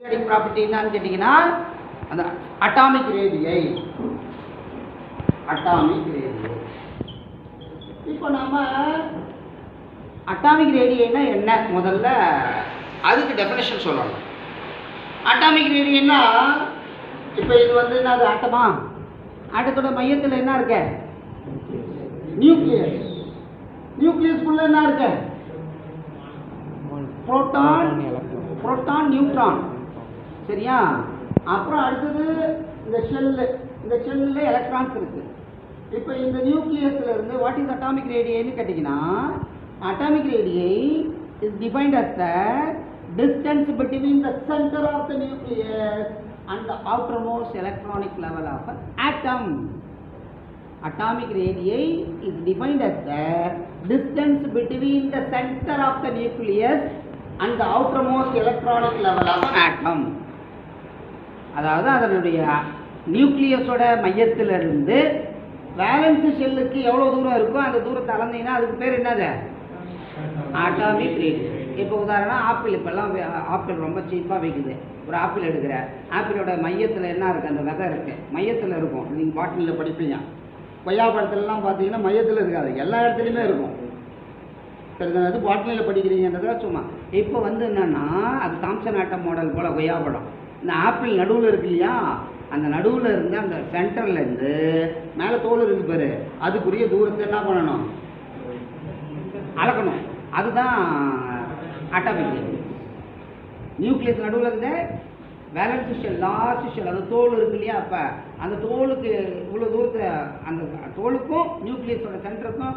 Property என்னன்னு கேட்டிங்கன்னா அந்த அட்டாமிக் ரேடியை இப்போ நம்ம அட்டாமிக் ரேடியைனா என்ன முதல்ல அதுக்கு டெஃபினேஷன் சொல்லணும். அட்டாமிக் ரேடியைனா இப்போ இது வந்து என்னது ஆட்டமா? ஆட்டத்தோட மையத்தில் என்ன இருக்கு? நியூக்ளியஸ். நியூக்ளியஸ்க்குள்ள என்ன இருக்கு? Proton neutron. சரியா? அப்புறம் அடுத்தது இந்த ஷெல்லில் எலக்ட்ரான்ஸ் இருக்கு. இப்போ இந்த நியூக்ளியஸ்ல இருந்து வாட் இஸ் அட்டாமிக் ரேடியைன்னு கேட்டிங்கன்னா atomic radii is defined as the distance between the center of the nucleus and the outermost electronic level of an atom. Atomic radii is defined as the distance between the center of the nucleus and the outermost electronic level of an atom. அதாவது அதனுடைய நியூக்ளியஸோட மையத்திலிருந்து valence ஷெல்லுக்கு எவ்வளோ தூரம் இருக்கோ அந்த தூரத்தை அளந்தீங்கன்னா அதுக்கு பேர் என்னது? அட்டாமிக் ரேடியை. இப்போ உதாரணம் ஆப்பிள், இப்போல்லாம் ஆப்பிள் ரொம்ப சீப்பாக விற்குது. ஒரு ஆப்பிள் எடுக்கிற ஆப்பிளோட மையத்தில் என்ன இருக்குது? அந்த விதை இருக்குது, மையத்தில் இருக்கும். நீங்கள் பாட்டிலில் படிப்பீங்க. கொய்யா பழத்துலலாம் பார்த்தீங்கன்னா மையத்தில் இருக்காது, எல்லா இடத்துலையுமே இருக்கும். சரிதானே? அது பாட்டிலில் படிக்கிறீங்கன்றதா சும்மா. இப்போ வந்து என்னென்னா அது தாம்சன் ஆட்டம் மாடல் போல் கொய்யா பழம். இந்த ஆப்பிள் நடுவில் இருக்கு இல்லையா, அந்த நடுவில் இருந்து அந்த சென்டர்லேருந்து மேலே தோல் இருக்கு பாரு, அதுக்குரிய தூரத்தை என்ன பண்ணணும்? அளக்கணும். அதுதான் அட்டாமிக் ரேடியை. நியூக்ளியஸ் நடுவில் இருந்த வேலன்ஸ் ஷெல், லாஸ்ட் ஷெல், அந்த தோல் இருக்கு இல்லையா, அப்போ அந்த தோலுக்கு இவ்வளோ தூரத்தை, அந்த தோலுக்கும் நியூக்ளியஸோட சென்டருக்கும்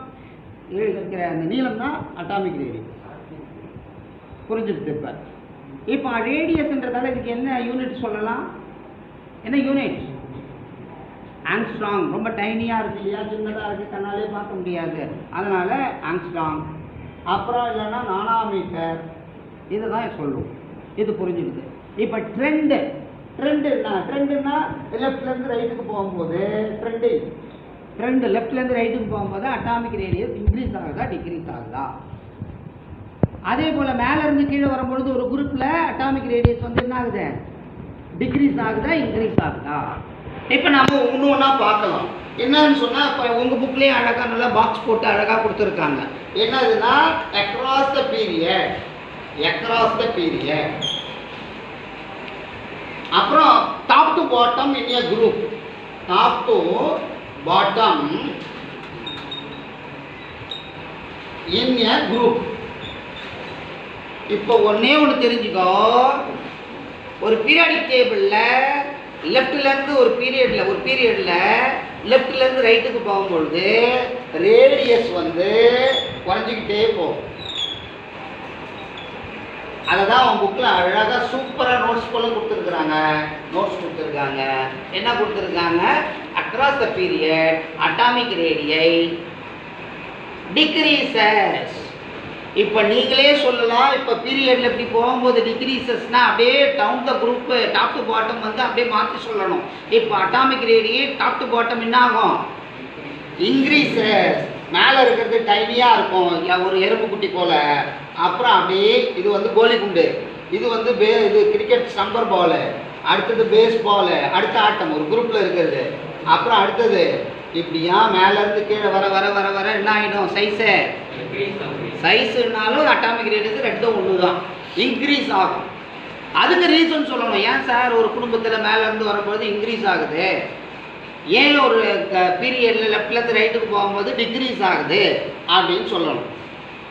இருக்கிற அந்த நீளம் தான் அட்டாமிக் ரேடியை. புரிஞ்சுட்டு இப்போ ரேடியஸ்ன்றதால இதுக்கு என்ன யூனிட் சொல்லலாம்? என்ன யூனிட்? ஆங்ஸ்ட்ராங். ரொம்ப டைனியாக இருக்குது இல்லையா, சின்னதாக இருக்குது, கண்ணாலே பார்க்க முடியாது, அதனால் ஆங்ஸ்ட்ராங். அப்புறம் இல்லைன்னா நானாமீட்டர். இதை தான் சொல்லுவோம். இது புரிஞ்சுக்குது. இப்போ ட்ரெண்டு என்ன? ட்ரெண்டுன்னா லெஃப்ட்லேருந்து ரைட்டுக்கு போகும்போது ட்ரெண்டு லெஃப்ட்லேருந்து ரைட்டுக்கு போகும்போது அட்டாமிக் ரேடியஸ் இன்க்ரீஸ் ஆகுதா டிக்ரீஸ் ஆகுதா? அதே போல் மேலேருந்து கீழே வரும்பொழுது ஒரு குரூப்பில் அட்டாமிக் ரேடியஸ் வந்து என்ன ஆகுது? டிக்ரீஸ் ஆகுதா இன்க்ரீஸ் ஆகுதா? இப்போ நம்ம ஒன்று ஒன்றா பார்க்கலாம். என்னன்னு சொன்னால் இப்போ உங்கள் புக்லேயே அழகாக நல்லா பாக்ஸ் போட்டு அழகாக கொடுத்துருக்காங்க. என்னதுன்னா across the period. அப்புறம் top to bottom in a group. Top to bottom in a group. இப்போ ஒன்றே ஒன்று தெரிஞ்சுக்கோ, ஒரு பீரியாடிக் டேபிளில் லெஃப்ட்லேருந்து ஒரு பீரியடில் லெஃப்ட்லேருந்து ரைட்டுக்கு போகும்பொழுது ரேடியஸ் வந்து குறைஞ்சிக்கிட்டே போகும். அதை தான் அவன் புக்கில் அழகாக சூப்பராக நோட்ஸ் போல கொடுத்துருக்குறாங்க. என்ன கொடுத்துருக்காங்க? Across the period atomic radii decreases. இப்போ நீங்களே சொல்லலாம், இப்போ பீரியடில் இப்படி போகும்போது டிக்ரீசஸ்னால் அப்படியே down the group top to bottom வந்து அப்படியே மாற்றி சொல்லணும். இப்போ atomic radii top to bottom என்ன ஆகும்? இன்க்ரீசஸ். மேலே இருக்கிறது டைனியாக இருக்கும், ஒரு எறும்பு குட்டி போல். அப்புறம் அப்படியே இது வந்து கோலி குண்டு, இது வந்து இது கிரிக்கெட் ஸ்டம்பர் பாலு, அடுத்தது பேஸ் பாலு, அடுத்த ஆட்டம் ஒரு குரூப்பில் இருக்கிறது. அப்புறம் அடுத்தது இப்படியா மேலேருந்து கீழே வர வர வர வர என்ன ஆகிடும்? சைஸுனாலும் அட்டாமிக் ரேடியஸ் ரெண்டும் ஒன்று தான், இன்க்ரீஸ் ஆகும். அதுக்கு ரீசன் சொல்லணும். ஏன் சார் ஒரு குடும்பத்தில் மேலேருந்து வரும்போது இன்க்ரீஸ் ஆகுது, ஏன் ஒரு பீரியடில் லெஃப்ட்லேருந்து ரைட்டுக்கு போகும்போது டிக்ரீஸ் ஆகுது அப்படின்னு சொல்லணும்.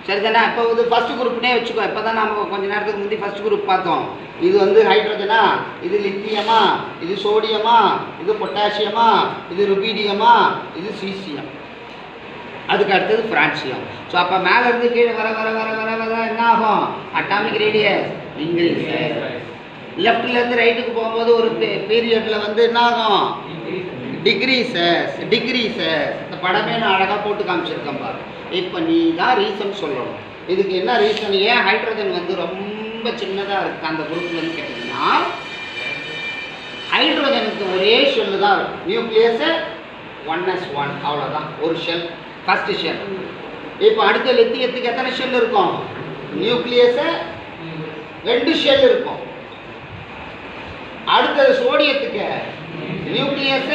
சரிதானே? இப்போ இது ஃபஸ்ட் குரூப்னே வச்சுக்கோ. இப்போ தான் நம்ம கொஞ்சம் நேரத்துக்கு முந்தி ஃபஸ்ட் குரூப் பார்த்தோம். இது வந்து ஹைட்ரஜனா, இது லித்தியமா, இது சோடியமா, இது பொட்டாசியமா, இது ருபீடியமா, இது சீசியம், அதுக்கு அடுத்தது ஃப்ரான்சியம். ஸோ அப்போ மேலேருந்து கீழே வர வர வர வர வர என்ன ஆகும்? Atomic radius increase. லெஃப்ட்லேருந்து ரைட்டுக்கு போகும்போது ஒரு பீரியடில் வந்து என்ன ஆகும்? டிக்ரீசஸ். இந்த படமே நான் அழகாக போட்டு காமிச்சிருக்கேன் பாரு. இப்போ நீ தான் ரீசன் சொல்லணும். இதுக்கு என்ன ரீசன்? ஏன் ஹைட்ரஜன் வந்து ரொம்ப சின்னதாக இருக்குது அந்த குரூப்லன்னு கேட்டிங்கன்னா, ஹைட்ரஜனுக்கு ஒரே ஷெல்லு தான் இருக்கும். நியூக்ளியஸு 1s1 அவ்வளோதான், ஒரு ஷெல், ஃபஸ்ட்டு ஷெல். இப்போ அடுத்த லித்தியத்துக்கு எத்தனை ஷெல் இருக்கும்? நியூக்ளியஸு 2 ஷெல் இருக்கும். அடுத்தது சோடியத்துக்கு nucleus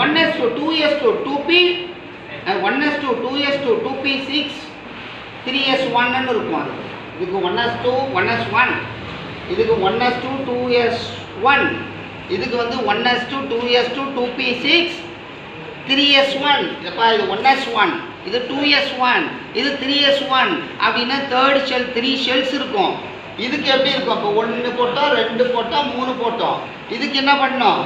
1s2 2s2 2p 1s2 2s2 2p6 3s1 ன்னு இருக்கும். அது இதுக்கு 1s2 1s1, இதுக்கு 1s2 2s1, இதுக்கு வந்து 1s2 2s2 2p6 3s1. அப்பா இது 1s1, இது 2s1, இது 3s1 அப்படின்னா தேர்ட் ஷெல் 3 ஷெல்ஸ் இருக்கும். இதுக்கு எப்படி இருக்கும்? அப்போ 1 போட்டோம், 2 போட்டோம், 3 போட்டோம். இதுக்கு என்ன பண்ணோம்?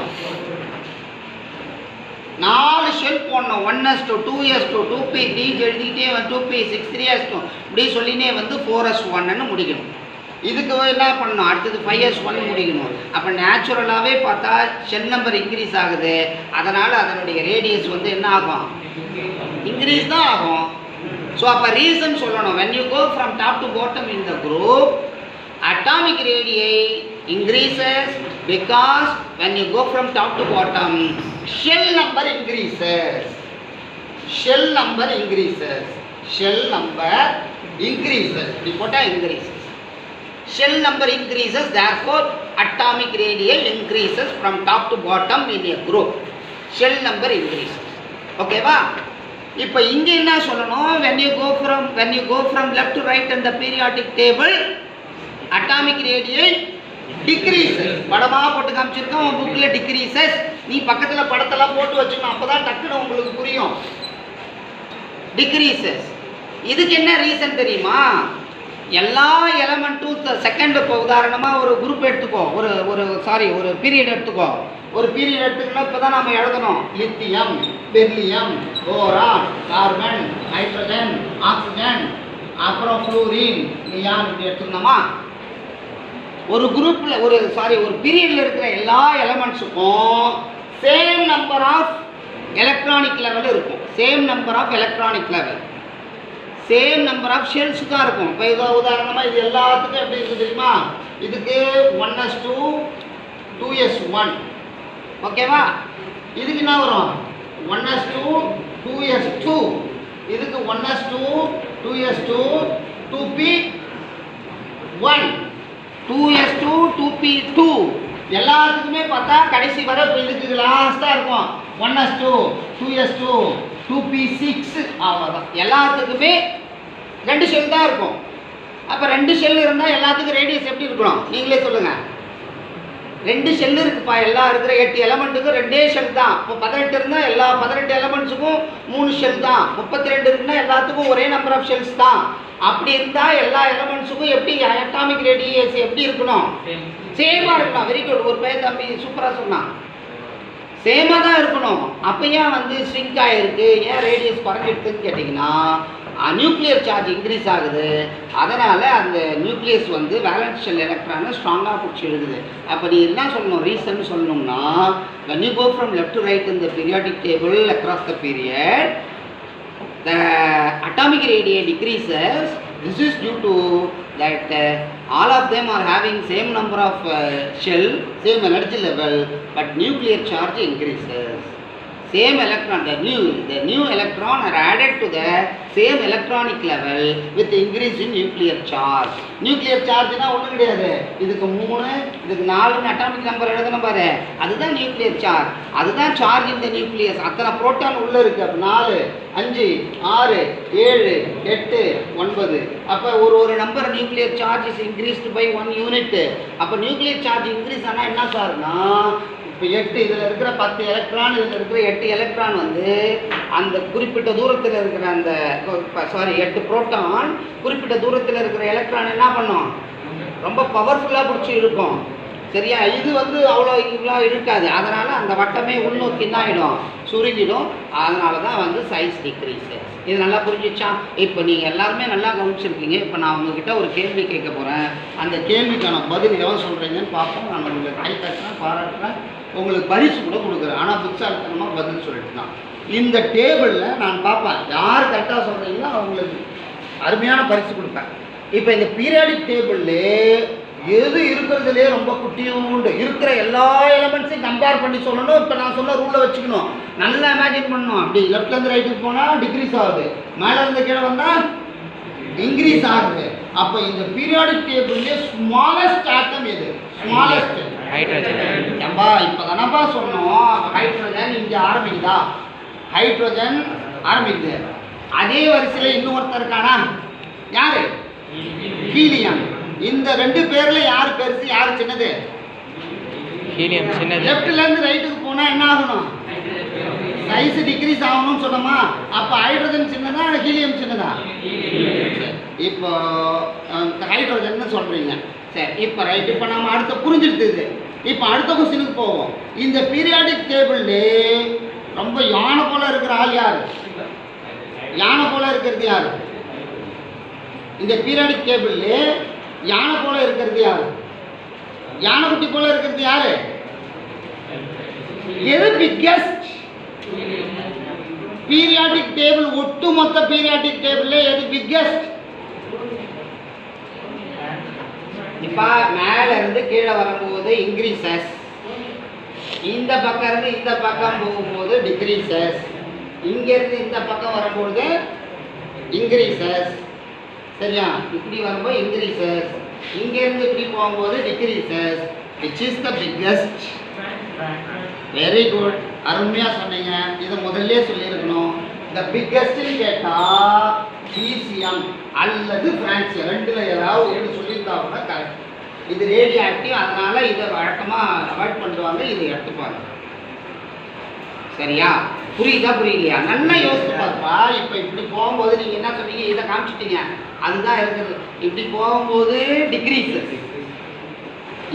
4 ஷெல் போடணும். 1s2 2s2 2p3 எழுதிக்கிட்டே வந்து 2p6 3s2 இப்படி சொல்லினே வந்து 4s1ன்னு முடிக்கணும். இதுக்கு என்ன பண்ணணும்? அடுத்தது 5s1 முடிக்கணும். அப்போ நேச்சுரலாகவே பார்த்தா ஷெல் நம்பர் இன்க்ரீஸ் ஆகுது. அதனால் அதனுடைய ரேடியஸ் வந்து என்ன ஆகும்? இன்க்ரீஸ் தான் ஆகும். ஸோ அப்போ ரீசன் சொல்லணும். when you go from top to bottom in the group, atomic radii increases because when you go from top to bottom, shell number increases. Shell number increases. Shell number increases. Report increases. Shell number increases, therefore atomic radii increases from top to bottom in a group. Shell number increases. Okay va? இப்போ இங்க என்ன சொல்லணும்? when you go from left to right in the periodic table, atomic radii decreases. படமா போட்டு காமிச்சிருக்கோம் உன் புக்ல decreases. நீ பக்கத்துல படத்தெல்லாம் போட்டு வச்சுக்கணும். அப்பதான் டக்குன்னு உங்களுக்கு புரியும். decreases. இதுக்கு என்ன ரீசன் தெரியுமா? எல்லா எலமெண்ட்டும் செகண்ட். இப்போ உதாரணமாக ஒரு குரூப் எடுத்துக்கோ, ஒரு பீரியட் எடுத்துக்கோ. ஒரு பீரியட் எடுத்துக்கணும். இப்போ தான் நம்ம எழுதணும். Lithium, beryllium, boron, carbon, hydrogen, oxygen, அப்புறம் ஃப்ளூரின், நியான் இப்படி எடுத்துக்கணுமா? ஒரு குரூப்பில் ஒரு பீரியடில் இருக்கிற எல்லா எலமெண்ட்ஸுக்கும் same number of electronic level இருக்கும். Same number of electronic level, same number of shells தான் இருக்கும். இப்போ இதோ உதாரணமாக இது எல்லாத்துக்கும் எப்படி இருக்குது தெரியுமா? இதுக்கு 1s2 2s1 ஓகேவா? இதுக்கு என்ன வரும்? 1s2 2s2, இதுக்கு 1s2 2s2 2p1 2s2 2p2 எல்லாத்துக்குமே பார்த்தா கடைசி வரை இதுக்கு லாஸ்ட்டாக இருக்கும் 1s2 2s2 2p6 அவ்வளோதான். எல்லாத்துக்குமே 2 ஷெல் தான் இருக்கும். அப்போ 2 ஷெல் இருந்தால் எல்லாத்துக்கும் ரேடியஸ் எப்படி இருக்கணும்? நீங்களே சொல்லுங்கள். 2 ஷெல் இருக்குப்பா. எல்லா இருக்கிற 8 எலமெண்ட்டுக்கும் 2 ஷெல் தான். இப்போ 18 இருந்தால் எல்லா 18 எலமெண்ட்ஸுக்கும் 3 ஷெல் தான். 32 இருக்குன்னா எல்லாத்துக்கும் ஒரே நம்பர் ஆஃப் ஷெல்ஸ் தான். அப்படி இருந்தால் எல்லா எலமெண்ட்ஸுக்கும் எப்படி அட்டாமிக் ரேடியஸ் எப்படி இருக்கணும்? சேமாக இருக்கணும். Very good. ஒரு பேர் தம்பி சூப்பராக சொன்னான். சேமாக தான் இருக்கணும். அப்போ ஏன் வந்து ஸ்ட்ரிங்க் ஆகிருக்கு, ஏன் ரேடியஸ் குறைஞ்சிடுதுன்னு கேட்டிங்கன்னா நியூக்ளியர் சார்ஜ் இன்க்ரீஸ் ஆகுது. அதனால் அந்த நியூக்ளியஸ் வந்து வேலன்ஸ் ஷெல் எலக்ட்ரானை ஸ்ட்ராங்காக பிடிச்சி எழுதுது. அப்போ நீ என்ன சொல்லணும்? ரீசன் சொல்லணும்னா when you go from left to right in the periodic table across the period, the atomic radii decreases. This is due to that all of them are having same number of shell, same energy level, but nuclear charge increases. Same electron, the new electron are added to the same electronic level with increase in nuclear charge. Nuclear charge na ஒண்ணு கிடையாது. இதுக்கு 3 இதுக்கு 4 atomic number எழுதணும் பாரு. அதுதான் nuclear charge. அதுதான் charge இந்த nucleus. அத்தனை புரோட்டான் உள்ள இருக்கு. அப்ப 4 5 6 7 8 9. அப்ப ஒரு number nuclear charge is increased by 1 unit. அப்ப நியூக்ளியர் சார்ஜ் இன்க்ரீஸ் ஆனா என்ன சார்னா இப்போ 8 இதில் இருக்கிற 10 எலக்ட்ரான், இதில் இருக்கிற 8 எலக்ட்ரான் வந்து அந்த குறிப்பிட்ட தூரத்தில் இருக்கிற அந்த 8 புரோட்டான் குறிப்பிட்ட தூரத்தில் இருக்கிற எலக்ட்ரான் என்ன பண்ணும்? ரொம்ப பவர்ஃபுல்லாக பிடிச்சி இருக்கும். சரியா? இது வந்து அவ்வளோ இவ்வளோ இருக்காது. அதனால் அந்த வட்டமே உள்நோக்கி தான் ஆகிடும், சுருங்கிடும். அதனால தான் வந்து சைஸ் டிக்ரீஸு. இது நல்லா புரிஞ்சிச்சா? இப்போ நீங்கள் எல்லாருமே நல்லா கவனிச்சிருக்கீங்க. இப்போ நான் உங்ககிட்ட ஒரு கேள்வி கேட்க போகிறேன். அந்த கேள்விக்கான பதில் எவ்வளோ சொல்கிறீங்கன்னு பார்ப்போம். நான் உங்களுக்கு கை தட்டுறேன், பாராட்டுறேன், உங்களுக்கு பரிசு கூட கொடுக்குறேன். ஆனால் புக்சாலித்தனமாக பதில் சொல்லிட்டு தான் இந்த டேபிளில் நான் பார்ப்பேன். யார் கரெக்டாக சொல்கிறீங்களோ அவங்களுக்கு அருமையான பரிசு கொடுப்பேன். இப்போ இந்த பீரியாடிக் டேபிள்லே எது இருக்கிறதுலே ரொம்ப குட்டியூண்டு இருக்கிற எல்லா எலமெண்ட்ஸையும் கம்பேர் பண்ணி சொல்லணும். இப்போ நான் சொன்ன ரூலில் வச்சுக்கணும். நல்லா இமேஜின் பண்ணணும். அப்படி லெஃப்ட்லேருந்து ரைட்டுக்கு போனால் டிக்ரீஸ் ஆகுது, மேலே இருந்து கீழே வந்தால் இன்க்ரீஸ் ஆகுது. அப்போ இந்த பீரியாடிக் டேபிள்லேயே ஸ்மாலஸ்ட் ஆட்டம் எது? ஸ்மாலஸ்ட் ஏம்பா இப்போ தானப்பா சொன்னோம் ஹைட்ரஜன் இங்கே ஆரம்பிக்குதா, ஹைட்ரஜன் ஆரம்பிக்குது. அதே வரிசையில் இன்னொருத்தர் இருக்கானா, யாரு? ஹீலியம். இந்த ரெண்டு பேர்ல யார் பெருசு யார் சின்னது? ஹீலியம் சின்னது. லெஃப்ட்ல இருந்து ரைட்டுக்கு போனா என்ன ஆகணும்? சைஸ் டிக்ரீஸ் ஆகணும்னு சொன்னோமா? அப்ப ஹைட்ரஜன் சின்னதா ஹீலியம் சின்னதா? இப்போ ஹைட்ரஜன் சொல்றீங்க. சரி, இப்போ ரைட். இப்போ நம்ம அடுத்த புரிஞ்சிருக்குது. இப்போ அடுத்த கொஸ்டினுக்கு போவோம். இந்த பீரியாடிக் டேபிள்ல ரொம்ப யானை போல இருக்கிற ஆள் யார்? யானை போல இருக்கிறது யார்? இந்த பீரியாடிக் டேபிள்ல யானை போல இருக்கிறது யார்? யானைக்குட்டி போல இருக்கிறது யாரு? எது பிக்கஸ்ட்? பீரியாடிக் டேபிள், ஒட்டுமொத்த பீரியாடிக் டேபிள்ல எது பிக்கஸ்ட்? இப்ப மேல இருந்து கீழே வரும்போது இன்க்ரீசஸ், இந்த பக்கம் இருந்து இந்த பக்கம் போகும்போது டிக்ரீசஸ், இங்க இருந்து இந்த பக்கம் வரும்போது இன்க்ரீசஸ். சரியா? இப்படி வரும்போது இன்க்ரீசஸ், இங்க இருந்து இப்படி போகும்போது decreases. Which is the biggest? Very good, அருமையா சொன்னீங்க. இதை முதல்ல சொல்லியிருக்கணும். இந்த பிக்கஸ்ட்னு கேட்டா சீசியம் அல்லது பிரான்சியம், ரெண்டுல ஏதாவது ஒன்று சொல்லியிருந்தா கூட கரெக்ட். இது ரேடியோ ஆக்டிவ், அதனால இதை வழக்கமாக அவாய்ட் பண்ணுவாங்க, இதை எடுத்துப்பாங்க. சரியா? புரியுதா புரியலையா? நல்லா யோசிச்சு பார்ப்பா. இப்போ இப்படி போகும்போது நீங்கள் என்ன சொன்னீங்க? இதை காமிச்சிட்டீங்க, அதுதான் இருக்குது. இப்படி போகும்போது டிக்ரீசஸ்,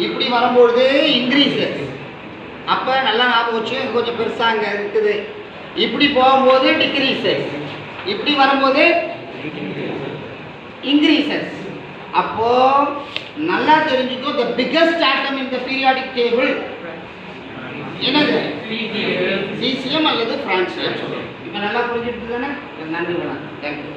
இப்படி வரும்பொழுது இன்க்ரீசஸ். அப்போ நல்லா ஞாபகம் வச்சு, கொஞ்சம் பெருசாக அங்கே இருக்குது. இப்படி போகும்போது டிக்ரீசஸ், இப்படி வரும்போது இன்க்ரீசஸ். அப்போ நல்லா தெரிஞ்சுக்கோ, the biggest atom in the periodic table என்னது? சீசியம் அல்லது பிரான்சியம் சொல்லுவோம். இப்போ நல்லா புரிஞ்சுட்டு தானே? நன்றி, வணக்கம். தேங்க்யூ.